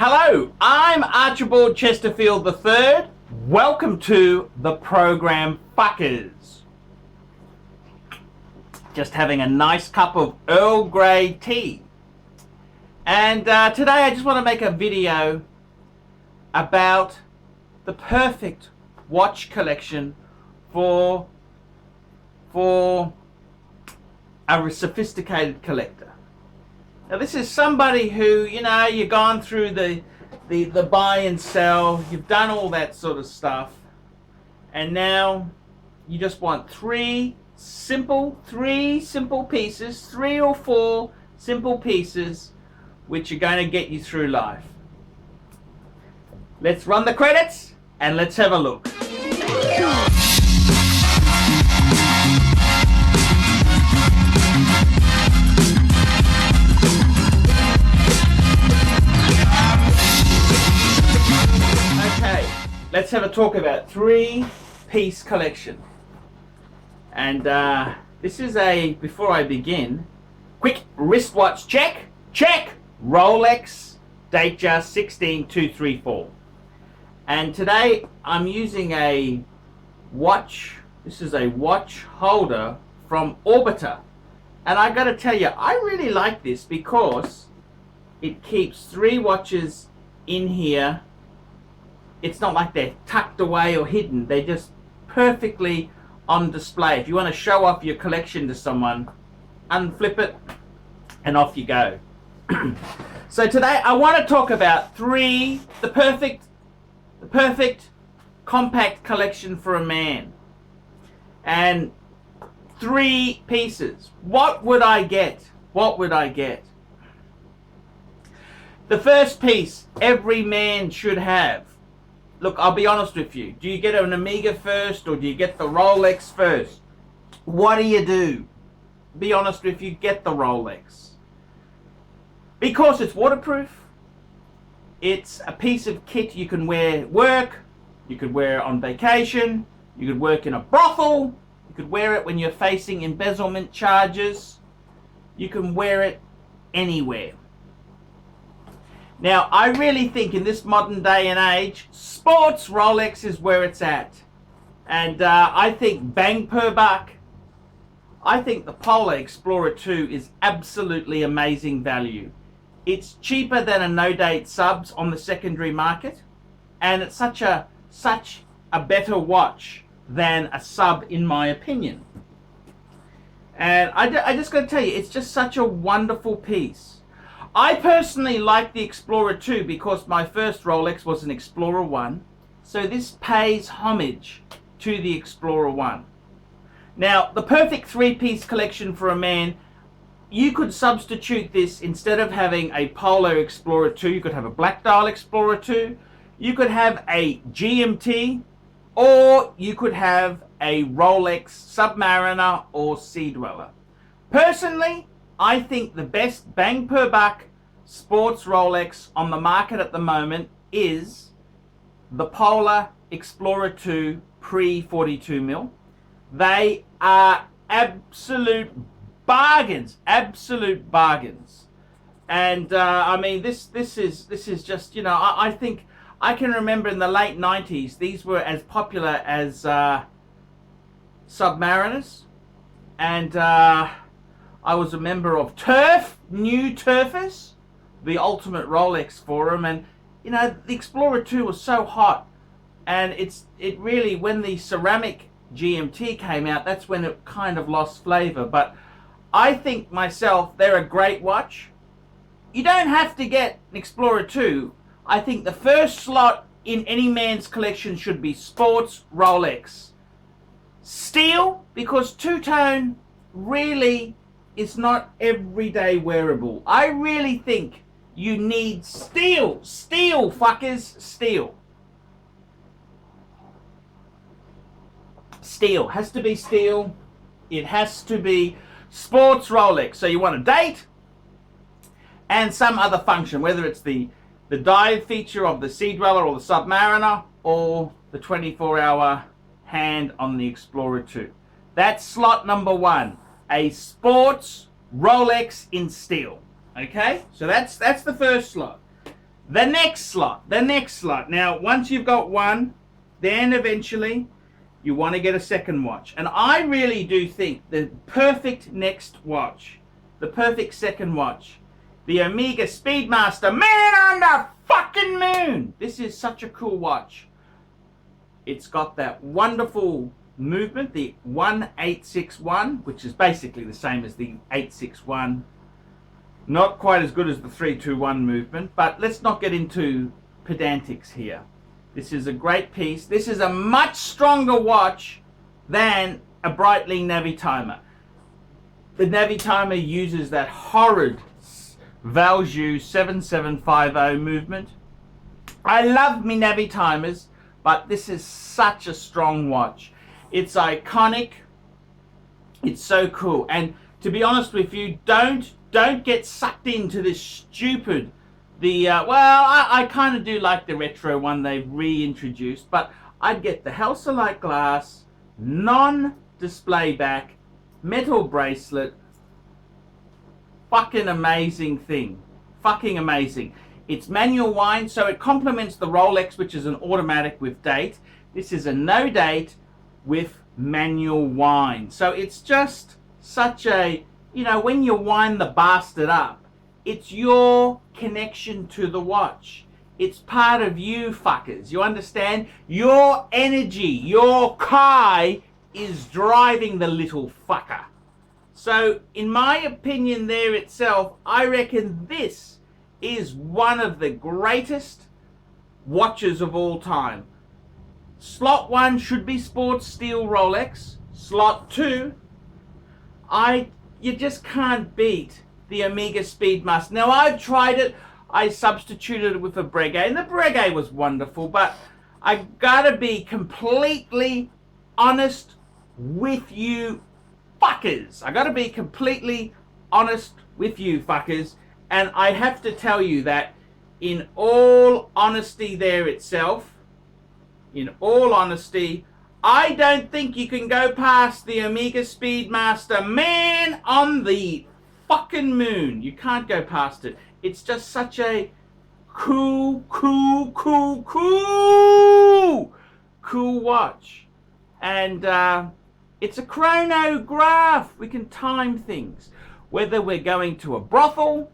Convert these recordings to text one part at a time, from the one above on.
Hello, I'm Archibald Chesterfield III. Welcome to the program Fuckers. Just having a nice cup of Earl Grey tea. And today I just want to make a video about the perfect watch collection for a sophisticated collector. Now this is somebody who, you know, you've gone through the buy and sell, you've done all that sort of stuff, and now you just want three simple pieces, 3 or 4 simple pieces, which are going to get you through life. Let's run the credits and let's have a look. Let's have a talk about 3-piece collection. And this is before I begin, quick wristwatch check. Rolex, Datejust 16234. And today I'm using a watch. This is a watch holder from Orbiter. And I gotta tell you, I really like this because it keeps 3 watches in here. It's not like they're tucked away or hidden. They're just perfectly on display. If you want to show off your collection to someone, unflip it and off you go. So today I want to talk about the perfect compact collection for a man. And 3 pieces. What would I get? The first piece every man should have. Look, I'll be honest with you. Do you get an Omega first or do you get the Rolex first? What do? Be honest with you, get the Rolex. Because it's waterproof. It's a piece of kit you can wear at work. You could wear it on vacation. You could work in a brothel. You could wear it when you're facing embezzlement charges. You can wear it anywhere. Now, I really think in this modern day and age, sports Rolex is where it's at. And I think bang per buck, I think the Polar Explorer 2 is absolutely amazing value. It's cheaper than a no-date subs on the secondary market. And it's such a better watch than a sub, in my opinion. And I just got to tell you, it's just such a wonderful piece. I personally like the Explorer 2 because my first Rolex was an Explorer 1. So this pays homage to the Explorer 1. Now, the perfect 3-piece collection for a man, you could substitute this instead of having a Polar Explorer 2. You could have a Black Dial Explorer 2. You could have a GMT, or you could have a Rolex Submariner or Sea Dweller. Personally, I think the best bang per buck sports Rolex on the market at the moment is the Polar Explorer 2 pre-42mm. They are absolute bargains. And I mean, this is just, you know, I think I can remember in the late 90s these were as popular as Submariners, and I was a member of New Turfers, the ultimate Rolex forum, and you know the Explorer 2 was so hot, and it really, when the ceramic GMT came out, that's when it kind of lost flavor. But I think myself they're a great watch. You don't have to get an Explorer 2. I think the first slot in any man's collection should be sports Rolex. Steel, because two-tone really is not everyday wearable. I really think you need steel, fuckers, steel. Steel, has to be steel. It has to be sports Rolex. So you want a date and some other function, whether it's the dive feature of the Sea Dweller or the Submariner, or the 24-hour hand on the Explorer 2. That's slot number 1. A sports Rolex in steel. Okay, so that's the first slot. The next slot. Now, once you've got one, then eventually you want to get a second watch. And I really do think the perfect next watch, the perfect second watch, the Omega Speedmaster Man on the fucking Moon. This is such a cool watch. It's got that wonderful movement, the 1861, which is basically the same as the 861. Not quite as good as the 321 movement, but let's not get into pedantics here. This is a great piece. This is a much stronger watch than a Breitling Navitimer. The Navitimer uses that horrid Valjoux 7750 movement. I love me Navitimers, but this is such a strong watch. It's iconic. It's so cool. And to be honest with you, don't get sucked into this stupid, I kind of do like the retro one they've reintroduced, but I'd get the Halcyon glass, non-display back, metal bracelet. Fucking amazing thing. Fucking amazing. It's manual wind, so it complements the Rolex, which is an automatic with date. This is a no date with manual wind. So it's just such a, when you wind the bastard up, it's your connection to the watch. It's part of you fuckers. You understand? Your energy, your Kai is driving the little fucker. So, in my opinion there itself, I reckon this is one of the greatest watches of all time. Slot 1 should be Sports Steel Rolex. Slot 2, you just can't beat the Omega Speedmaster. Now, I've tried it. I substituted it with a Breguet, and the Breguet was wonderful, but I gotta be completely honest with you fuckers. I gotta be completely honest with you fuckers, and I have to tell you that in all honesty there itself, in all honesty, I don't think you can go past the Omega Speedmaster Man on the fucking Moon. You can't go past it. It's just such a cool watch. And it's a chronograph. We can time things. Whether we're going to a brothel,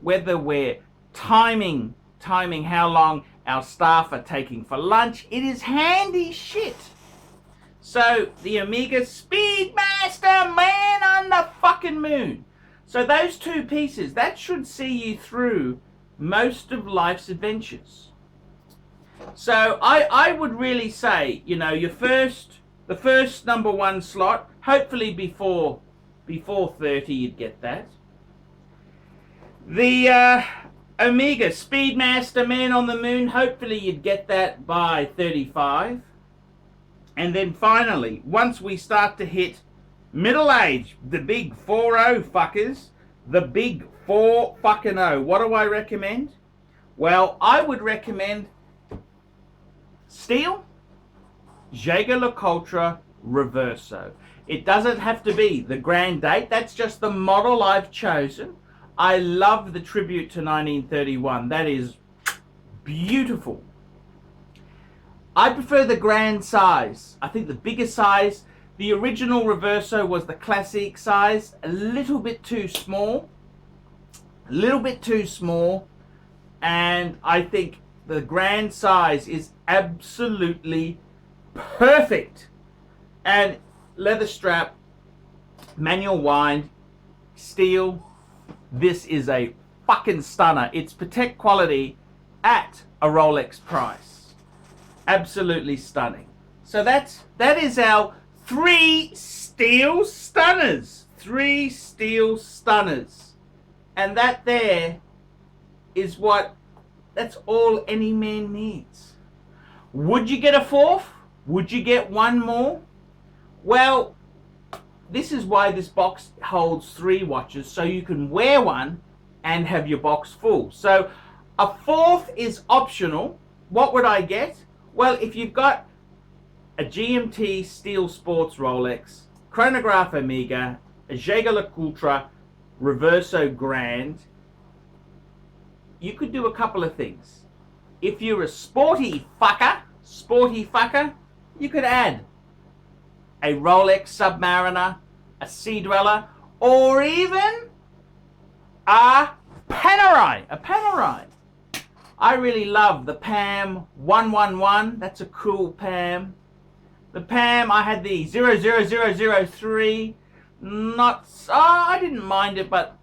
whether we're timing how long our staff are taking for lunch, it is handy shit. So, the Omega Speedmaster Man on the fucking Moon. So those two pieces, that should see you through most of life's adventures. So I would really say, the first number one slot, hopefully before 30 you'd get that. The Omega Speedmaster Man on the Moon, hopefully you'd get that by 35. And then finally, once we start to hit middle age, the big 4-0 fuckers, the big 4 fucking 0. What do I recommend? Well, I would recommend steel, Jaeger-LeCoultre Reverso. It doesn't have to be the grand date. That's just the model I've chosen. I love the tribute to 1931. That is beautiful. I prefer the grand size. I think the bigger size. The original Reverso was the classic size, a little bit too small, and I think the grand size is absolutely perfect. And leather strap, manual wind, steel, this is a fucking stunner. It's Patek quality at a Rolex price. Absolutely stunning. So that is our 3 steel stunners. 3 steel stunners. And that there is that's all any man needs. Would you get a 4th? Would you get one more? Well, this is why this box holds 3 watches, so you can wear one and have your box full. So a 4th is optional. What would I get? Well, if you've got a GMT Steel Sports Rolex, Chronograph Omega, a Jaeger-LeCoultre Reverso Grand, you could do a couple of things. If you're a sporty fucker, you could add a Rolex Submariner, a Sea Dweller, or even a Panerai. I really love the PAM 111. That's a cool PAM. The PAM, I had the 00003. I didn't mind it, but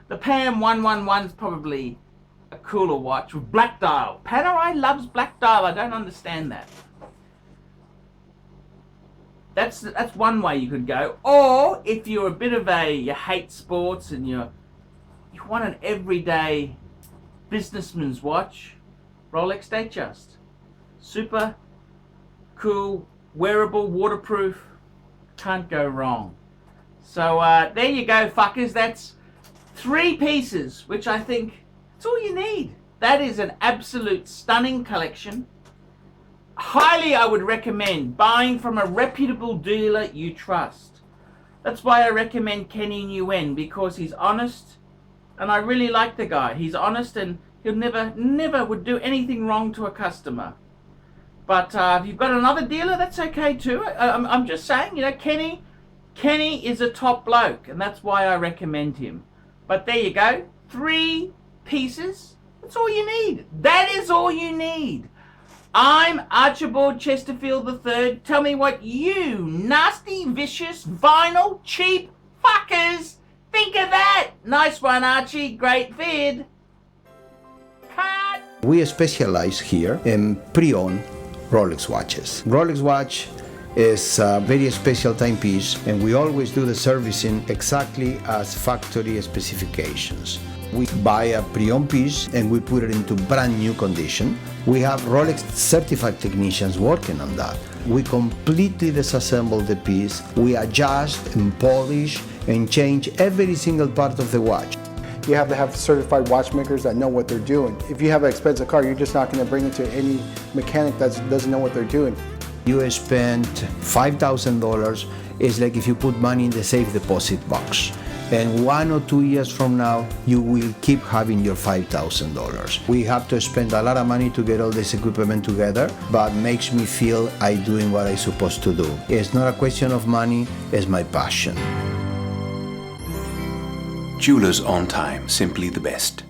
the PAM 111 is probably a cooler watch with black dial. Panerai loves black dial. I don't understand that. That's one way you could go. Or if you're a bit of you hate sports and you want an everyday businessman's watch, Rolex Datejust. Super cool, wearable, waterproof. Can't go wrong. So there you go, fuckers. That's 3 pieces, which I think that's all you need. That is an absolute stunning collection. Highly, I would recommend buying from a reputable dealer you trust. That's why I recommend Kenny Nguyen, because he's honest, and I really like the guy. He's honest, and he'll never would do anything wrong to a customer. But if you've got another dealer, that's okay too. I'm just saying, Kenny is a top bloke, and that's why I recommend him. But there you go, 3 pieces. That's all you need. That is all you need. I'm Archibald Chesterfield III. Tell me what you nasty, vicious, vinyl, cheap fuckers think of that. Nice one, Archie. Great vid. Cut. We specialize here in pre-owned Rolex watches. Rolex watch is a very special timepiece, and we always do the servicing exactly as factory specifications. We buy a pre-owned piece and we put it into brand new condition. We have Rolex certified technicians working on that. We completely disassemble the piece. We adjust and polish and change every single part of the watch. You have to have certified watchmakers that know what they're doing. If you have an expensive car, you're just not going to bring it to any mechanic that doesn't know what they're doing. You spend $5,000, it's like if you put money in the safe deposit box. And 1 or 2 years from now, you will keep having your $5,000. We have to spend a lot of money to get all this equipment together, but makes me feel I'm doing what I'm supposed to do. It's not a question of money, it's my passion. Jewelers on time, simply the best.